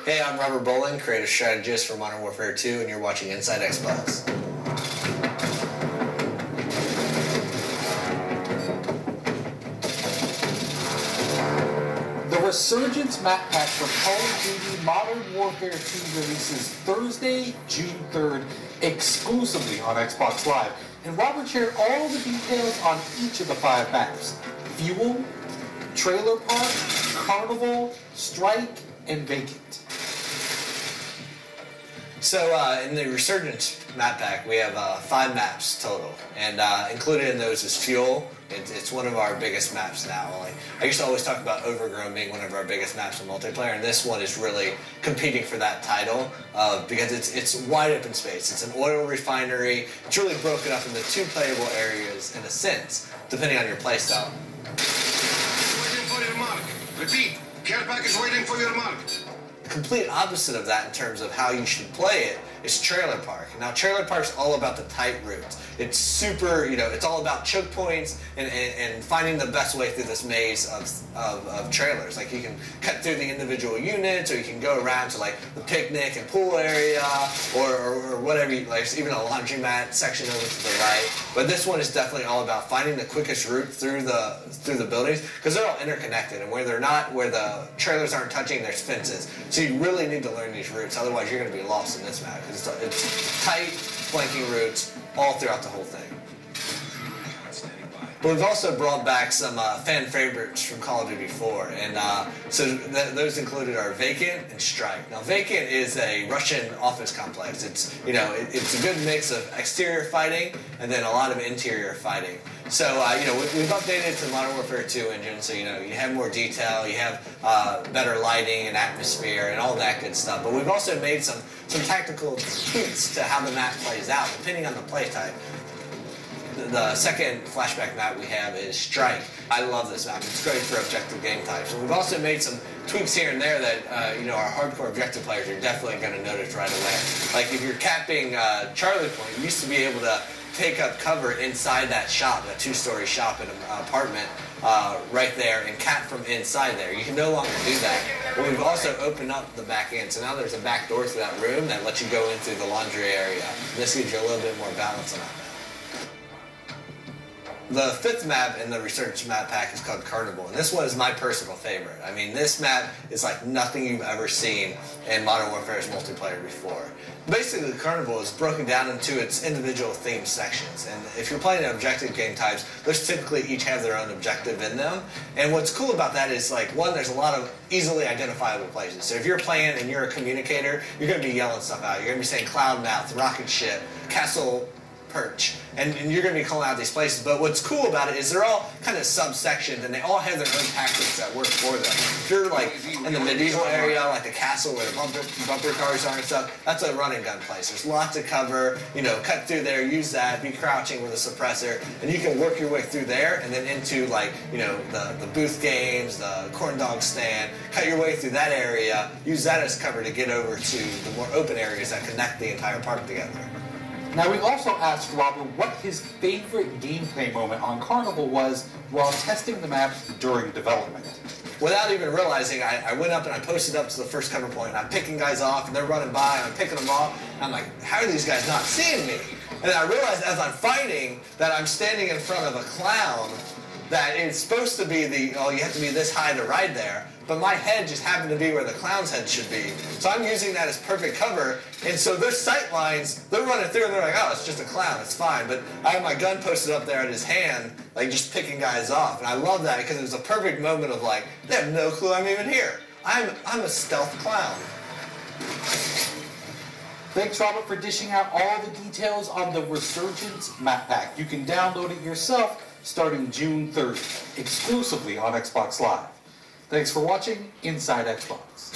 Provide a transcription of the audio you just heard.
Hey, I'm Robert Bolin, creative strategist for Modern Warfare 2, and you're watching Inside Xbox. The Resurgence map pack for Call of Duty Modern Warfare 2 releases Thursday, June 3rd, exclusively on Xbox Live. And Robert shared all the details on each of the 5 maps: Fuel, Trailer Park, Carnival, Strike, and Vacant. So in the Resurgence map pack, we have 5 maps total, and included in those is Fuel. It's one of our biggest maps now. I used to always talk about Overgrown being one of our biggest maps in multiplayer, and this one is really competing for that title because it's wide open space. It's an oil refinery. It's really broken up into 2 playable areas in a sense, depending on your playstyle. Waiting for your mark. Repeat, care package waiting for your mark. The complete opposite of that in terms of how you should play it is Trailer Park. Now, Trailer Park's all about the tight routes. It's super, it's all about choke points and finding the best way through this maze of trailers. Like, you can cut through the individual units, or you can go around to, like, the picnic and pool area, or whatever, there's even a laundromat section over to the right. But this one is definitely all about finding the quickest route through the buildings, because they're all interconnected, and where the trailers aren't touching, there's fences. So you really need to learn these routes, otherwise you're going to be lost in this map. It's tight, flanking routes all throughout the whole thing. But we've also brought back some fan favorites from Call of Duty 4, and so those included are Vacant and Strike. Now, Vacant is a Russian office complex. It's it's a good mix of exterior fighting and then a lot of interior fighting. So we've updated to the Modern Warfare 2 engine, so you have more detail, you have better lighting and atmosphere and all that good stuff. But we've also made some tactical tweaks to how the map plays out depending on the play type. The second flashback map we have is Strike. I love this map. It's great for objective game types. And we've also made some tweaks here and there that our hardcore objective players are definitely going to notice right away. Like, if you're capping Charlie Point, you used to be able to take up cover inside that shop, that 2-story shop in an apartment right there, and cap from inside there. You can no longer do that. But we've also opened up the back end, so now there's a back door to that room that lets you go in through the laundry area. And this gives you a little bit more balance on that. The 5th map in the Resurgence map pack is called Carnival, and this one is my personal favorite. I mean, this map is like nothing you've ever seen in Modern Warfare's multiplayer before. Basically, the Carnival is broken down into its individual theme sections, and if you're playing objective game types, those typically each have their own objective in them. And what's cool about that is, like, one, there's a lot of easily identifiable places. So if you're playing and you're a communicator, you're going to be yelling stuff out. You're going to be saying Cloudmouth, Rocket Ship, Castle Perch, and you're going to be calling out these places. But what's cool about it is they're all kind of subsections, and they all have their own tactics that work for them. If you're like in the medieval area, like the castle where the bumper cars are and stuff, that's a run and gun place. There's lots of cover, cut through there, use that, be crouching with a suppressor, and you can work your way through there and then into, like, the booth games, the corn dog stand, cut your way through that area, use that as cover to get over to the more open areas that connect the entire park together. Now, we also asked Robert what his favorite gameplay moment on Carnival was while testing the map during development. Without even realizing, I went up and I posted up to the first cover point, and I'm picking guys off, and they're running by, and I'm picking them off, and I'm like, how are these guys not seeing me? And I realized as I'm fighting that I'm standing in front of a clown that it's supposed to be you have to be this high to ride there, but my head just happened to be where the clown's head should be. So I'm using that as perfect cover, and so their sight lines, they're running through and they're like, oh, it's just a clown, it's fine. But I have my gun posted up there at his hand, like, just picking guys off. And I love that because it was a perfect moment of, like, they have no clue I'm even here. I'm a stealth clown. Thanks, Robert, for dishing out all the details on the Resurgence map pack. You can download it yourself starting June 3rd, exclusively on Xbox Live. Thanks for watching Inside Xbox.